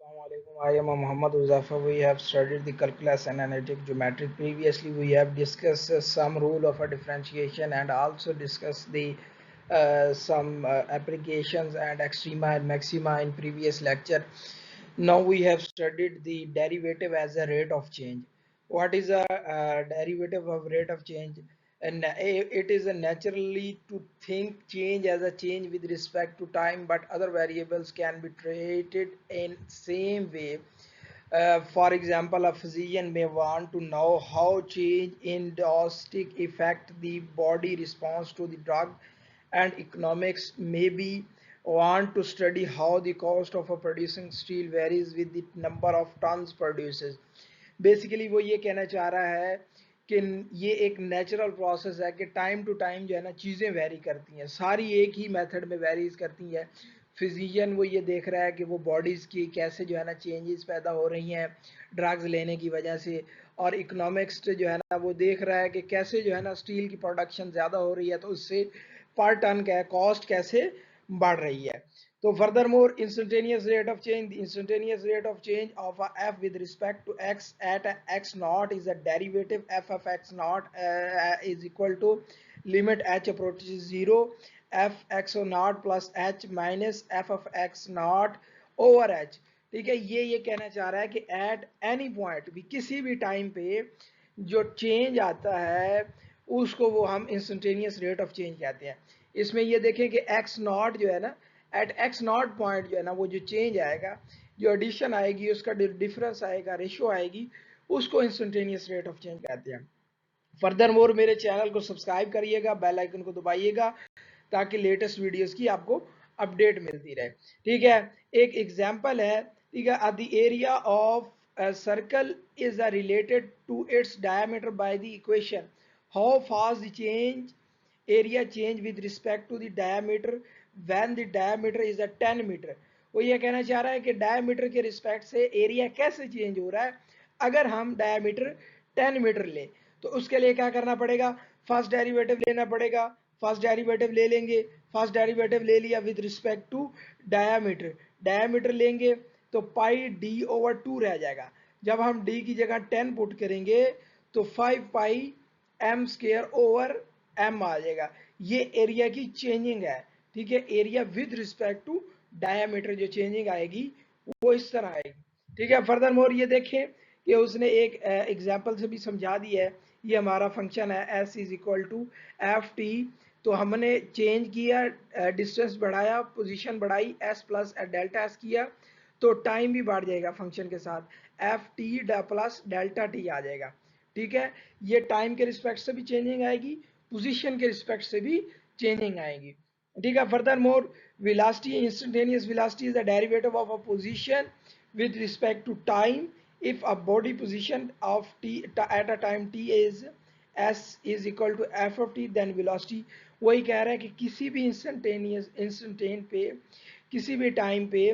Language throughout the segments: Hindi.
Assalamualaikum. I am Muhammad Uzafa. We have studied the calculus and analytic geometry. Previously, we have discussed some rule of a differentiation and also discussed the some applications and extrema and maxima in previous lecture. Now we have studied the derivative as a rate of change. What is a derivative of rate of change? And it is a naturally to think change as a change with respect to time, but other variables can be treated in same way. For example, a physician may want to know how change in dostic affect the body response to the drug, and economics maybe want to study how the cost of a producing steel varies with the number of tons produces. Basically वो ये कहना चाह रहा है कि ये एक नेचुरल प्रोसेस है कि टाइम टू टाइम जो है ना चीज़ें वेरी करती हैं, सारी एक ही मेथड में वेरीज करती हैं। फिजिशियन वो ये देख रहा है कि वो बॉडीज़ की कैसे जो है ना चेंजेस पैदा हो रही हैं ड्रग्स लेने की वजह से, और इकोनॉमिक्स जो है ना वो देख रहा है कि कैसे जो है ना स्टील की प्रोडक्शन ज़्यादा हो रही है तो उससे पर टन क्या है कॉस्ट कैसे बढ़ रही है। So furthermore, instantaneous rate of change, the instantaneous rate of change of a f with respect to x at x naught is a derivative f of x naught is equal to limit h approaches 0 f x naught plus h minus f of x naught over h। ठीक है, ये कहना चाह रहा है कि एट एनी पॉइंट भी किसी भी टाइम पे जो चेंज आता है उसको वो हम इंस्टेंटेनियस रेट ऑफ चेंज कहते हैं। इसमें ये देखें कि एक्स नॉट जो है ना, एट एक्स नॉट पॉइंट जो है ना वो जो चेंज आएगा, जो एडिशन आएगी, उसका डिफरेंस आएगा, रेशो आएगी, उसको इंस्टेंटेनियस रेट ऑफ चेंज कहते हैं। फर्दर मोर मेरे चैनल को सब्सक्राइब करिएगा, बेल आइकन को दबाइएगा ताकि लेटेस्ट वीडियोस की आपको अपडेट मिलती रहे। ठीक है, एक एग्जांपल है। ठीक है, the area of circle is related to its diameter by the equation how fast the change area change with respect to the diameter when the diameter is a 10 metre. वो ये कहना चाह रहा है कि डायमीटर के रिस्पेक्ट से एरिया कैसे चेंज हो रहा है अगर हम डायमीटर 10 मीटर ले। तो उसके लिए क्या करना पड़ेगा, फर्स्ट डेरिवेटिव लेना पड़ेगा। फर्स्ट डेरिवेटिव ले लेंगे, फर्स्ट डेरिवेटिव ले लिया with respect to diameter, diameter लेंगे तो पाई डी ओवर 2 रह जाएगा। जब हम डी की जगह 10 पुट करेंगे तो 5 pi M square over M आ जाएगा। ये एरिया की चेंजिंग है। ठीक है, area with respect to diameter जो चेंजिंग आएगी वो इस तरह आएगी। ठीक है, फर्दर मोर ये देखें कि उसने एक एग्जांपल से भी समझा दिया है। ये हमारा फंक्शन है S is equal to F T. तो हमने चेंज किया, डिस्टेंस बढ़ाया, पोजीशन बढ़ाई, एस प्लस डेल्टा एस किया तो टाइम भी बढ़ जाएगा फंक्शन के साथ, F T plus delta T आ जाएगा। ठीक है, ये टाइम के रिस्पेक्ट से भी चेंजिंग आएगी, पोजीशन के रिस्पेक्ट से भी चेंजिंग आएगी। ठीक है, further more velocity, instantaneous velocity is the derivative of a position with respect to time if a body position of t at a time t is s is equal to f of t then velocity। वही कह रहा है कि किसी भी इंस्टेंटेन पे किसी भी टाइम पे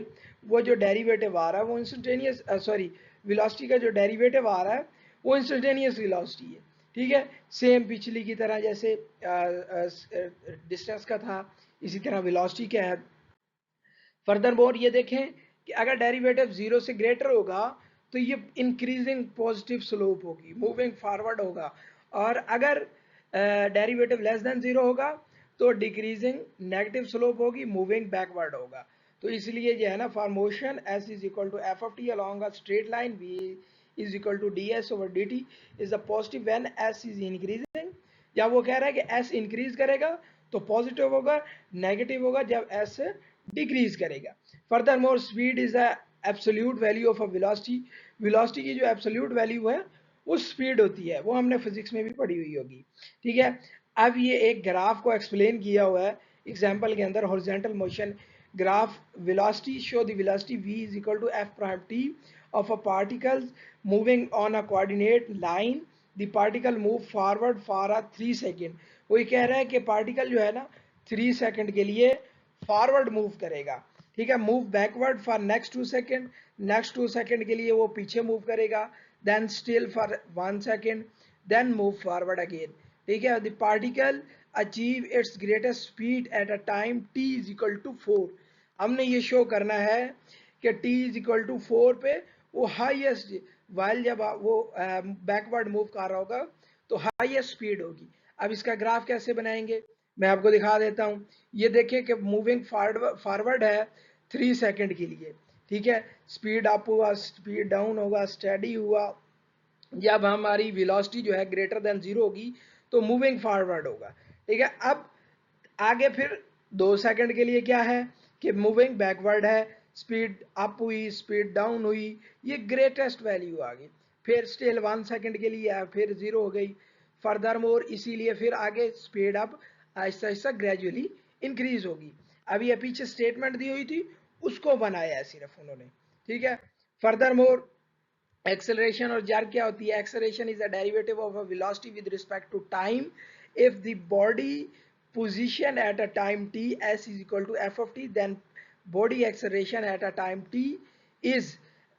वो जो डेरिवेटिव आ रहा है वो इंस्टेंटेनियस सॉरी वेलोसिटी का जो डेरिवेटिव आ रहा है वो इंस्टेंटेनियस वेलोसिटी है। ठीक है, सेम पिछली की तरह जैसे डिस्टेंस का था इसी तरह वेलोसिटी का है। फर्दर मोर ये देखें कि अगर डेरिवेटिव 0 से ग्रेटर होगा तो ये इंक्रीजिंग पॉजिटिव स्लोप होगी, मूविंग फॉरवर्ड होगा, और अगर डेरिवेटिव लेस देन 0 होगा तो डिक्रीजिंग नेगेटिव स्लोप होगी, मूविंग बैकवर्ड होगा। तो इसलिए जो है ना for motion s is equal to f of t along a straight line v is equal to d s over D t is a positive when s is increasing. जब वो कह रहा है कि एस इंक्रीज करेगा तो पॉजिटिव होगा, नेगेटिव होगा जब एस डिक्रीज करेगा। Further more speed is the absolute value of a velocity. Velocity की जो एब्सोल्यूट वैल्यू है वो स्पीड होती है, वो हमने फिजिक्स में भी पढ़ी हुई होगी। ठीक है, अब ये एक ग्राफ को एक्सप्लेन किया हुआ है एग्जांपल के अंदर, horizontal motion graph velocity show the velocity v is equal to f prime t of a particle moving on a coordinate line। the particle move forward for a 3 second। वही कह रहा है कि पार्टिकल जो है ना 3 सेकंड के लिए फॉरवर्ड मूव करेगा। ठीक है, move backward for next 2 second, next 2 second के लिए वो पीछे मूव करेगा, then still for 1 second, then move forward again. ठीक है, the particle achieve its greatest speed at a time t is equal to 4। हमने ये शो करना है कि t इज इक्वल टू 4 पे वो हाईएस्ट, वाइल जब वो बैकवर्ड मूव कर रहा होगा तो हाईएस्ट स्पीड होगी। अब इसका ग्राफ कैसे बनाएंगे मैं आपको दिखा देता हूँ। ये देखिए कि मूविंग फॉरवर्ड है 3 सेकंड के लिए, ठीक है। स्पीड अप हुआ, स्पीड डाउन होगा, स्टेडी हुआ। जब हमारी वेलोसिटी जो है ग्रेटर देन 0 होगी तो मूविंग फॉरवर्ड होगा, ठीक है। अब आगे फिर 2 सेकंड के लिए क्या है कि मूविंग बैकवर्ड है, स्पीड अप हुई, स्पीड डाउन हुई, ये ग्रेटेस्ट वैल्यू आ गई। फिर स्टिल 1 सेकंड के लिए है, फिर 0 हो गई। फर्दर मोर इसीलिए फिर आगे speed up Aahista Aahista gradually increase होगी। अब ये पीछे स्टेटमेंट दी हुई थी उसको बनाया है सिर्फ उन्होंने, ठीक है। फर्दर मोर एक्सेलरेशन और जर्क क्या होती है? Acceleration is a derivative of a velocity with respect to time if the body position at a time t s is equal to f of t, then body acceleration at a time t is,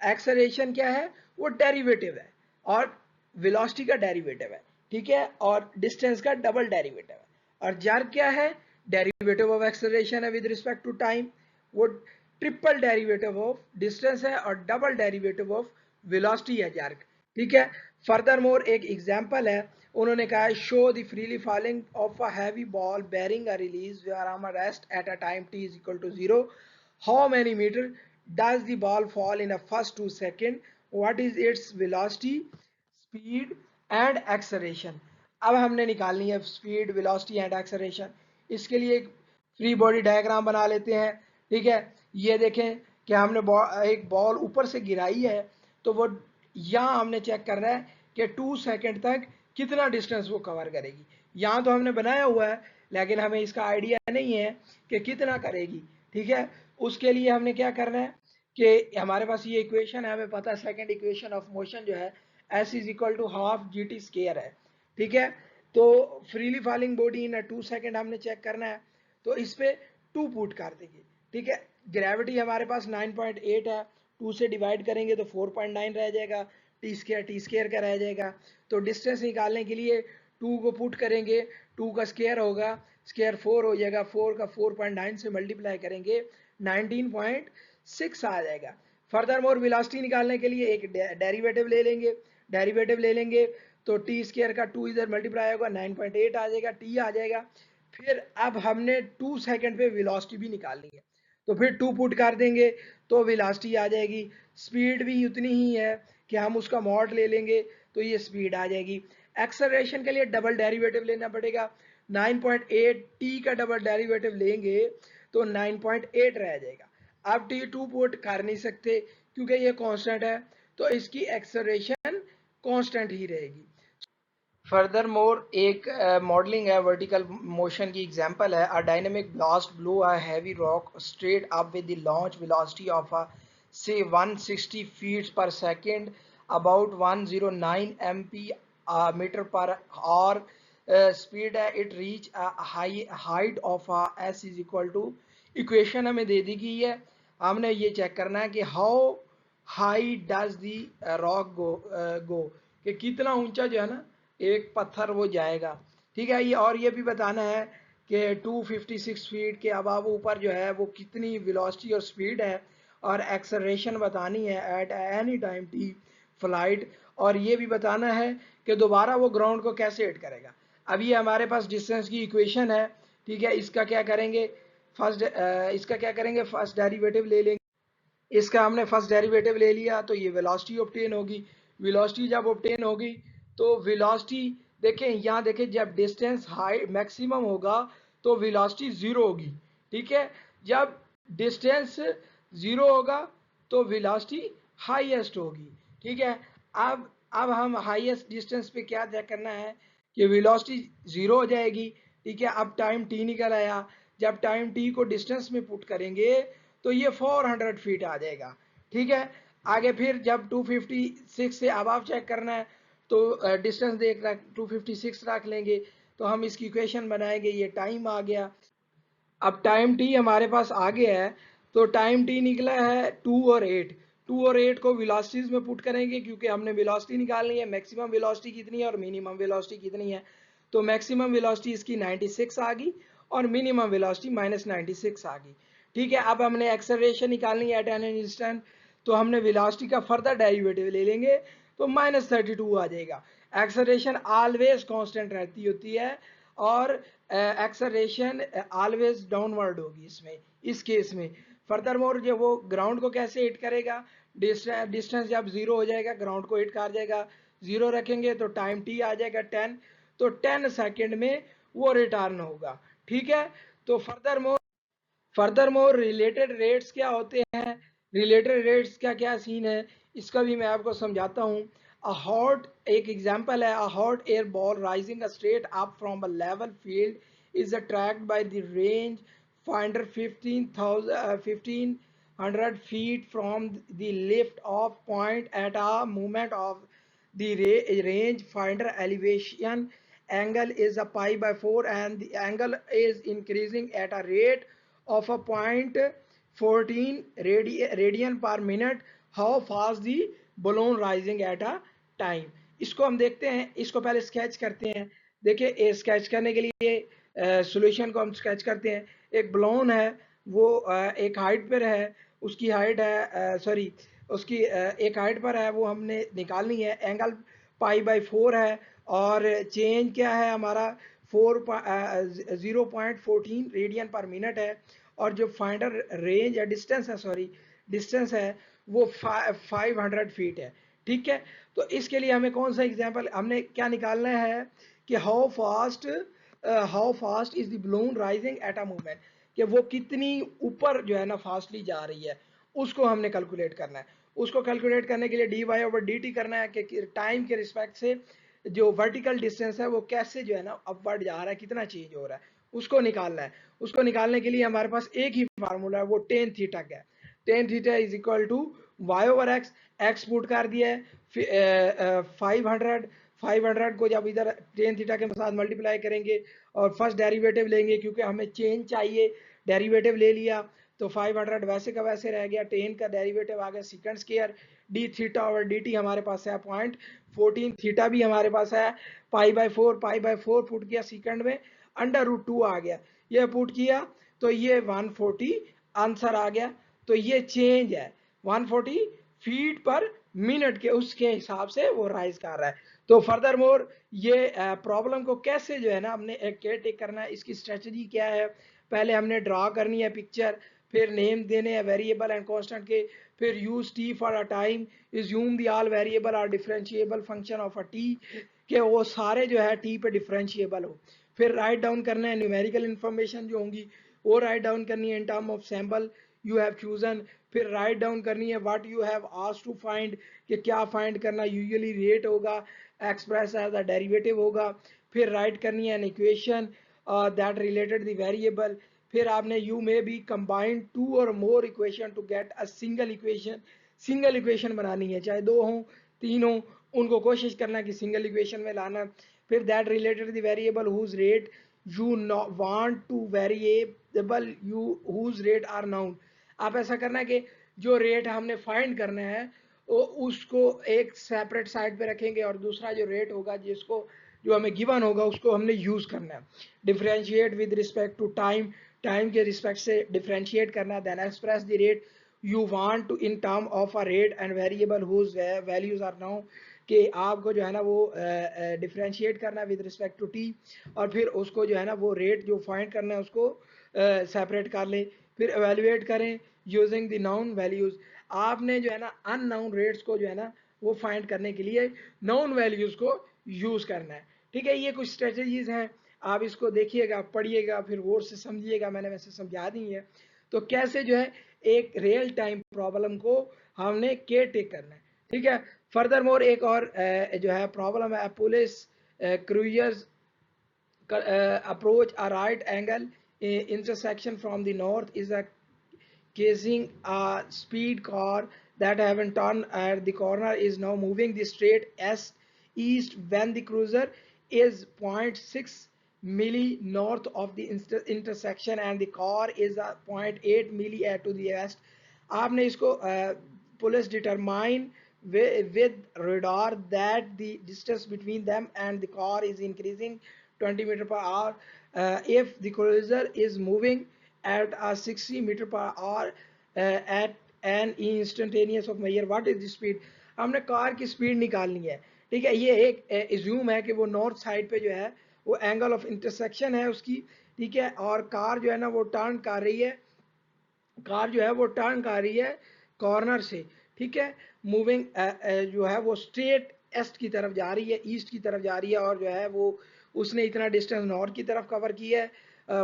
acceleration क्या है? वो डेरिवेटिव है और वेलोसिटी का डेरिवेटिव है, ठीक है, और डिस्टेंस का डबल डेरिवेटिव है। और जर्क क्या है? डेरिवेटिव ऑफ एक्सेलरेशन है विद रिस्पेक्ट टू टाइम, वो ट्रिपल डेरिवेटिव ऑफ डिस्टेंस है और डबल डेरिवेटिव ऑफ वेलोसिटी है जर्क, ठीक है। फर्दर मोर एक एग्जांपल है, उन्होंने कहा है show the freely falling of a heavy ball bearing a release from a rest at a time t is equal to 0, how many meter does the ball fall in the first 2 seconds, what is its velocity, speed and acceleration। अब हमने निकालनी है स्पीड, वेलोसिटी एंड एक्सेलरेशन। इसके लिए एक फ्री बॉडी डायग्राम बना लेते हैं, ठीक है। ये देखें कि हमने एक बॉल ऊपर से गिराई है, तो वो यहाँ हमने चेक करना है कि 2 सेकंड तक कितना डिस्टेंस वो कवर करेगी। यहाँ तो हमने बनाया हुआ है लेकिन हमें इसका आइडिया नहीं है कि कितना करेगी, ठीक है। उसके लिए हमने क्या करना है कि हमारे पास ये इक्वेशन है, हमें पता है सेकंड इक्वेशन ऑफ मोशन जो है s is equal to half g t square है, ठीक है। तो freely falling body in 2 second हमने चेक करना है, तो इस पे 2 पुट कर देंगे, ठीक है। ग्रेविटी हमारे पास 9.8 है, 2 से डिवाइड करेंगे तो 4.9 रह जाएगा, टी स्केयर का रह जाएगा। तो डिस्टेंस निकालने के लिए 2 को पुट करेंगे, 2 का स्केयर होगा, स्केयर 4 हो जाएगा, 4 का 4.9 से मल्टीप्लाई करेंगे 19.6 आ जाएगा। फर्दर मोर वेलोसिटी निकालने के लिए एक डेरिवेटिव ले लेंगे, डेरिवेटिव ले लेंगे तो टी स्केयर का 2 इधर मल्टीप्लाई होगा 9.8 आ जाएगा, टी आ जाएगा। फिर अब हमने 2 सेकंड पे वेलोसिटी भी निकालनी है, तो फिर 2 पुट कर देंगे तो वेलोसिटी आ जाएगी। स्पीड भी उतनी ही है कि हम उसका मॉड ले लेंगे तो ये स्पीड आ जाएगी। एक्सेलरेशन के लिए डबल डेरिवेटिव लेना पड़ेगा, 9.8 टी का डबल डेरिवेटिव लेंगे तो 9.8 रह जाएगा। अब टी 2 पुट कर नहीं सकते क्योंकि ये कांस्टेंट है, तो इसकी एक्सेलरेशन कांस्टेंट ही रहेगी। फर्दर मोर एक मॉडलिंग है वर्टिकल मोशन की एग्जांपल है, a dynamic blast blow a heavy rock straight up with the launch velocity of a से 160 फीट पर सेकंड अबाउट 109 mp मीटर पर और स्पीड है it reach height of s is equal to, equation हमें दे दी गई है, हमने ये चेक करना है कि how high does the rock go, कि कितना ऊंचा जो है ना एक पत्थर वो जाएगा, ठीक है। ये और ये भी बताना है कि 256 फीट के अबाव ऊपर जो है वो कितनी वेलोसिटी और स्पीड है, और एक्सेलरेशन बतानी है at any time T flight, और ये भी बताना है कि दोबारा वो ग्राउंड को कैसे हिट करेगा। अब ये हमारे पास डिस्टेंस की इक्वेशन है, ठीक है। इसका क्या करेंगे, फर्स्ट डेरिवेटिव ले लेंगे। इसका हमने फर्स्ट डेरिवेटिव ले लिया तो ये वेलोसिटी ऑब्टेन होगी। वेलोसिटी जब ऑब्टेन होगी तो वेलोसिटी देखें, यहाँ देखें जब डिस्टेंस हाई मैक्सिमम होगा तो वेलोसिटी जीरो होगी, ठीक है। जब डिस्टेंस जीरो होगा तो वेलोसिटी हाईएस्ट होगी, ठीक है। अब हम हाईएस्ट डिस्टेंस पे क्या तय करना है कि वेलोसिटी जीरो हो जाएगी, ठीक है। अब टाइम टी निकल आया, जब टाइम टी को डिस्टेंस में पुट करेंगे तो ये 400 फीट आ जाएगा, ठीक है। आगे फिर जब 256 से अबाव चेक करना है तो डिस्टेंस देख रहा 256 रख लेंगे, तो हम इसकी इक्वेशन बनाएंगे, ये टाइम आ गया। अब टाइम टी हमारे पास आ गया है, तो टाइम टी निकला है 2 और 8 को वेलोसिटीज में पुट करेंगे क्योंकि हमने वेलोसिटी निकालनी है, मैक्सिमम वेलोसिटी कितनी है और मिनिमम वेलोसिटी कितनी है। तो मैक्सिमम वेलोसिटी इसकी 96 आ गई और मिनिमम वेलोसिटी -96 आ गई, ठीक है, अब हमने एक्सेलरेशन निकालनी है एट एन इंस्टेंट, तो हमने वेलोसिटी का फर्दर डेरिवेटिव ले लेंगे तो -32 आ जाएगा। एक्सेलरेशन ऑलवेज कांस्टेंट रहती होती है और एक्सेलरेशन ऑलवेज डाउनवर्ड होगी इसमें, इस केस में। फर्दर मोर जो वो ग्राउंड को कैसे हिट करेगा, डिस्टेंस जब 0 हो जाएगा ग्राउंड को हिट कर जाएगा, 0 रखेंगे तो टाइम टी आ जाएगा 10, तो 10 सेकेंड में वो रिटर्न होगा। ठीक है, तो फर्दर मोर रिलेटेड रेट्स क्या होते हैं, रिलेटेड रेट्स क्या क्या सीन है, इसका भी मैं आपको समझाता हूँ। अ हॉट, एक एग्जांपल है, a hot air ball rising straight up from a level field is attract by the range finder 1500 feet from the lift off point at a moment of the range finder elevation angle is a pi by 4 and the angle is increasing at a rate of a point 14 radian per minute. How fast the balloon rising at a time? इसको हम देखते हैं, इसको पहले स्केच करते हैं। देखिए स्केच करने के लिए सॉल्यूशन को हम स्केच करते हैं। एक बलून है, वो एक हाइट पर है, उसकी हाइट है सॉरी उसकी एक हाइट पर है, वो हमने निकालनी है। एंगल पाई बाई 4 है और चेंज क्या है हमारा 0.14 रेडियन पर मिनट है। और जो फाइंडर रेंज है, डिस्टेंस है सॉरी, डिस्टेंस है वो 500 फीट है। ठीक है, तो इसके लिए हमें कौन सा एग्जांपल हमने क्या निकालना है कि how fast is the balloon rising at a moment, कि वो कितनी ऊपर जो है ना फास्टली जा रही है, उसको हमने कैलकुलेट करना है। उसको कैलकुलेट करने के लिए d Y over D t करना है कि टाइम के रिस्पेक्ट से जो वर्टिकल डिस्टेंस है वो कैसे जो है ना अपवर्ड जा रहा है, कितना चेंज हो रहा है, उसको निकालना है। उसको निकालने के लिए हमारे पास एक ही फार्मूला है, वो टेन थीटा का है। Tan theta is equal to y over x, x put कर दिया है 500 को जब इधर टेन थीटा के साथ मल्टीप्लाई करेंगे और फर्स्ट डेरिवेटिव लेंगे क्योंकि हमें चेंज चाहिए, डेरिवेटिव ले लिया तो 500 वैसे का वैसे रह गया, टेन का डेरिवेटिव आ गया सेकंड स्क्वायर, डी थीटा और डी टी हमारे पास है 0.14, थीटा भी हमारे पास है पाई बाई फोर पुट किया सेकंड में, √2 आ गया, ये पुट किया तो ये 140 आंसर आ गया। तो ये चेंज है 140 फीट पर मिनट के, उसके हिसाब से वो राइज कर रहा है। तो फर्दर मोर ये प्रॉब्लम को कैसे जो है ना हमने केयर टेक करना है, इसकी स्ट्रेटजी क्या है, पहले हमने ड्रा करनी है पिक्चर, फिर नेम देने हैं वेरिएबल एंड कांस्टेंट के, फिर use t for a time, assume the all variable are differentiable function of a t, के वो सारे जो है टी पे डिफरेंशिएबल हो। फिर राइट डाउन करना है न्यूमेरिकल इंफॉर्मेशन जो होंगी वो राइट डाउन करनी है in term of sample you have chosen. फिर राइट डाउन करनी है what you have asked to find, कि क्या फाइंड करना, यूजुअली रेट होगा, एक्सप्रेस एज अ डेरिवेटिव होगा। फिर राइट करनी है an equation that related the variable. फिर आपने you may be combine two or more equation to get a single equation, single equation बनानी है, चाहे दो हों तीन हों, उनको कोशिश करना कि सिंगल इक्वेशन में लाना। फिर that related the variable whose rate you want to variable you whose rate are known। आप ऐसा करना है कि जो रेट हमने फाइंड करना है वो उसको एक सेपरेट साइड पे रखेंगे और दूसरा जो रेट होगा जिसको जो हमें गिवन होगा उसको हमने यूज करना है। Differentiate with respect to time, time के रिस्पेक्ट से डिफरेंशिएट करना, then express the rate you want to in term of a rate and variable whose values are known, कि आपको जो है ना वो डिफरेंशिएट करना है विद रिस्पेक्ट टू टी, और फिर उसको जो है ना वो रेट जो फाइंड करना है उसको सेपरेट कर लें। फिर एवेल्युएट करें यूजिंग द नाउन वैल्यूज। आपने जो है ना अननाउन रेट्स को जो है ना वो फाइंड करने के लिए नाउन वैल्यूज को यूज करना है। ठीक है, ये कुछ स्ट्रेटजीज हैं, आप इसको देखिएगा पढ़िएगा फिर गौर से समझिएगा, मैंने वैसे समझा दी है। तो कैसे जो है एक रियल टाइम प्रॉब्लम को हमने केयर टेक करना है। ठीक है, फर्दर मोर एक और जो है प्रॉब्लम है, police cruisers approach a right angle intersection from the north is a casing a speed car that haven't turned at the corner is now moving the straight east when the cruiser is zero point 0.6 milli north of the intersection and the car is a 0.8 milli to the west। आपने इसको police determine with radar that the distance between them and the car is increasing 20 meter per hour if the cruiser is moving at a 60 meter per hour at an instantaneous of measure what is the speed। हमने कार की स्पीड निकालनी है, ठीक है। ये एक एज्यूम है कि वो नॉर्थ साइड पे जो है वो एंगल ऑफ इंटरसेक्शन है उसकी, ठीक है। और कार जो है ना वो टर्न कर रही है, कार जो है वो टर्न कर रही है कॉर्नर से, ठीक है। मूविंग जो है वो स्ट्रेट ईस्ट की तरफ जा रही है, ईस्ट की तरफ जा रही है। और जो है वो उसने इतना डिस्टेंस नॉर्थ की तरफ कवर किया है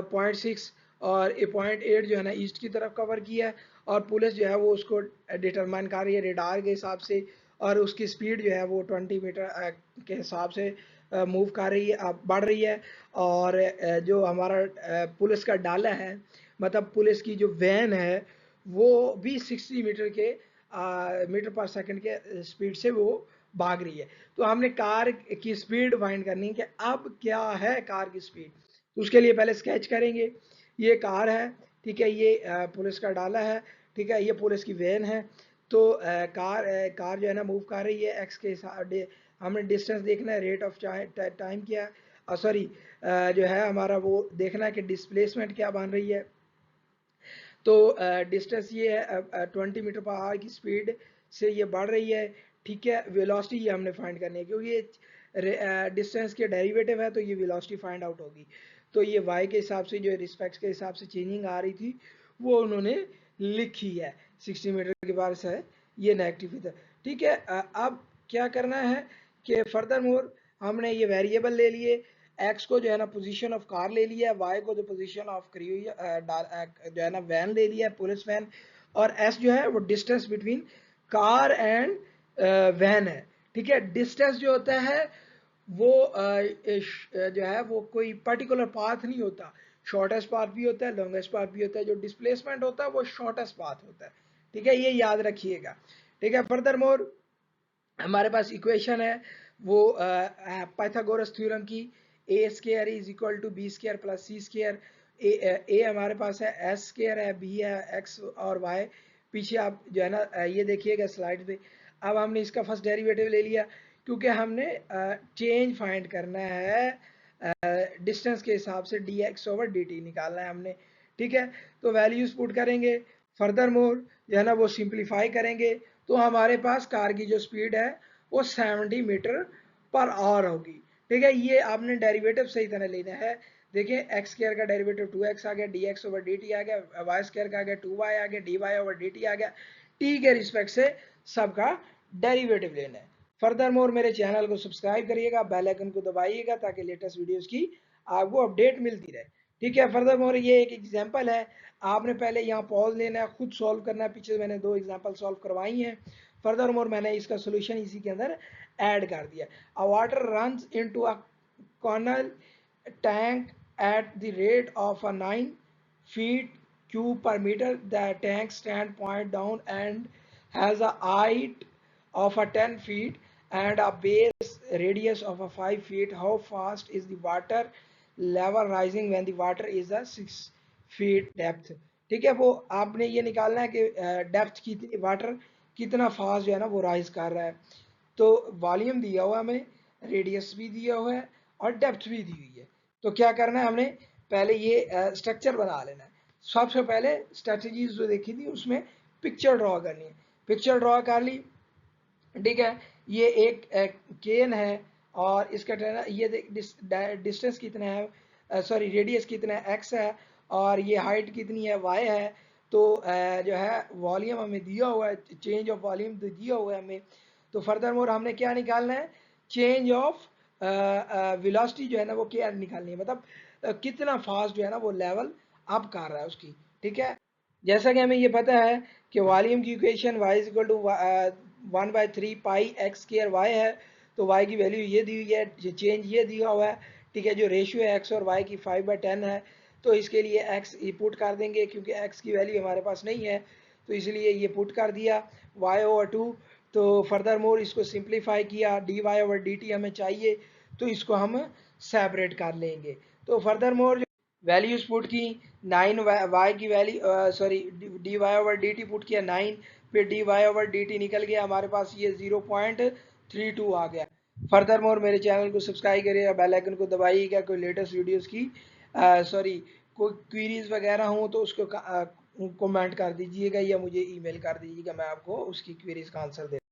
0.6, और 0.8 जो है ना ईस्ट की तरफ कवर किया है। और पुलिस जो है वो उसको डिटरमाइन कर रही है रेडार के हिसाब से, और उसकी स्पीड जो है वो 20 मीटर के हिसाब से मूव कर रही है, बढ़ रही है। और जो हमारा पुलिस का डाला है, मतलब पुलिस की जो वैन है, वो भी 60 मीटर के मीटर पर सेकंड के स्पीड से वो भाग रही है। तो हमने कार की स्पीड फाइंड करनी है कि अब क्या है कार की स्पीड। तो उसके लिए पहले स्केच करेंगे। ये कार है, ठीक है, ये पुलिस का डाला है, ठीक है, ये पुलिस की वैन है। तो कार जो है ना मूव कर रही है एक्स के साथ। हमने डिस्टेंस देखना है, रेट ऑफ टाइम क्या है, सॉरी जो है हमारा वो देखना है कि डिस्प्लेसमेंट क्या बन रही है। तो डिस्टेंस ये है 20 मीटर पर आवर की स्पीड से ये बढ़ रही है, ठीक है। वेलोसिटी ये हमने फाइंड करनी है, क्योंकि ये डिस्टेंस के डेरिवेटिव है, तो ये वेलोसिटी फाइंड आउट होगी। तो ये वाई के हिसाब से जो रिस्पेक्ट के हिसाब से चेंजिंग आ रही थी वो उन्होंने लिखी है 60 मीटर के बाद से ये नेगेटिव था, ठीक है। अब क्या करना है कि फर्दर मोर हमने ये वेरिएबल ले लिए। एक्स को जो है ना पोजीशन ऑफ कार ले लिया है, वाई को जो पोजीशन ऑफ करी हुई है जो है ना वैन ले लिया है, पुलिस वैन। और एस जो है वो distance between car and van है, ठीक है। डिस्टेंस जो होता है वो जो है वो कोई पर्टिकुलर पाथ नहीं होता, शॉर्टेस्ट पाथ भी होता है, लॉन्गेस्ट पाथ भी होता है। जो डिस्प्लेसमेंट होता है वो शॉर्टेस्ट पाथ होता है, ठीक है, ये याद रखिएगा, ठीक है। फर्दर मोर हमारे पास इक्वेशन है वो पाइथागोरस थ्योरम की, A square is equal to B square plus C square. A हमारे पास है, एस स्केयर है, बी है एक्स और वाई। पीछे आप जो है ना ये देखिएगा स्लाइड पे। अब हमने इसका फर्स्ट डेरिवेटिव ले लिया, क्योंकि हमने चेंज फाइंड करना है डिस्टेंस के हिसाब से, D X over D T निकालना है हमने, ठीक है। तो वैल्यूज पुट करेंगे, फर्दर मोर जो है ना वो सिंप्लीफाई करेंगे। तो हमारे पास कार की जो स्पीड है वो 70 मीटर पर आवर होगी, ठीक है। ये आपने डेरिवेटिव सही तरह लेना है। देखिए एक्स स्क्वायर का डेरिवेटिव 2x आ गया, D X over D T आ गया, वाई स्क्वायर का आ गया 2y आ गया, D Y over D T आ गया। टी के रिस्पेक्ट से सबका डेरिवेटिव लेना है। फर्दर मोर मेरे चैनल को सब्सक्राइब करिएगा, बेल आइकन को दबाइएगा ताकि लेटेस्ट वीडियोस की आपको अपडेट मिलती रहे, ठीक है। फर्दर मोर ये एक एग्जांपल है, आपने पहले यहाँ पॉज लेना है, खुद सॉल्व करना है। पीछे मैंने 2 एग्जांपल सॉल्व करवाई हैं। फर्दर मोर मैंने इसका सोल्यूशन इसी के अंदर ऐड कर दिया। अ water runs into a corner tank at the rate of a 9 feet cube per meter. The tank stand point down and has a height of a 10 feet and a base radius of a 5 feet. How fast is the water level rising when the water is a 6 feet depth? ठीक है, वो आपने ये निकालना है कि डेप्थ कितनी, वाटर कितना फास्ट जो है ना वो राइज कर रहा है। तो वॉल्यूम दिया हुआ हमें, रेडियस भी दिया हुआ है और डेप्थ भी दी हुई है। तो क्या करना है हमने पहले ये स्ट्रक्चर बना लेना है। सबसे पहले स्ट्रेटजीज जो देखी थी उसमें पिक्चर ड्रॉ करनी है, पिक्चर ड्रॉ कर ली, ठीक है। ये एक केन है और इसका ये डिस्टेंस कितना है, सॉरी रेडियस कितना है, एक्स है, और ये हाइट कितनी है, वाई है। तो जो है वॉल्यूम हमें दिया हुआ है, चेंज ऑफ वॉल्यूम दिया हुआ है हमें। तो फर्दर मोर हमने क्या निकालना है, चेंज ऑफ वेलोसिटी जो है ना वो क्या निकालनी है, मतलब कितना फास्ट जो है ना वो लेवल अप कर रहा है उसकी, ठीक है। जैसा कि हमें ये पता है कि वॉल्यूम की equation y is equal to 1/3 pi x square y है। तो y की वैल्यू ये दी हुई है, चेंज ये दिया हुआ है, ठीक है। जो रेशियो है x और y की 5/10 है। तो इसके लिए x पुट कर देंगे, क्योंकि x की वैल्यू हमारे पास नहीं है, तो इसलिए ये पुट कर दिया y/2। तो फर्दर मोर इसको सिंप्लीफाई किया, dy/dt हमें चाहिए, तो इसको हम सेपरेट कर लेंगे। तो फर्दर मोर वैल्यूज पुट की, 9 वाई की value sorry d Y over D t put किया 9, फिर d Y over D t निकल गया हमारे पास, ये 0.32 आ गया। फर्दर मोर मेरे चैनल को सब्सक्राइब करिएगा, बेल आइकन को दबाइएगा कोई लेटेस्ट वीडियोस की सॉरी कोई क्वेरीज वगैरह हो तो उसको कमेंट कर दीजिएगा या मुझे ईमेल कर दीजिएगा, मैं आपको उसकी क्वेरीज का आंसर दे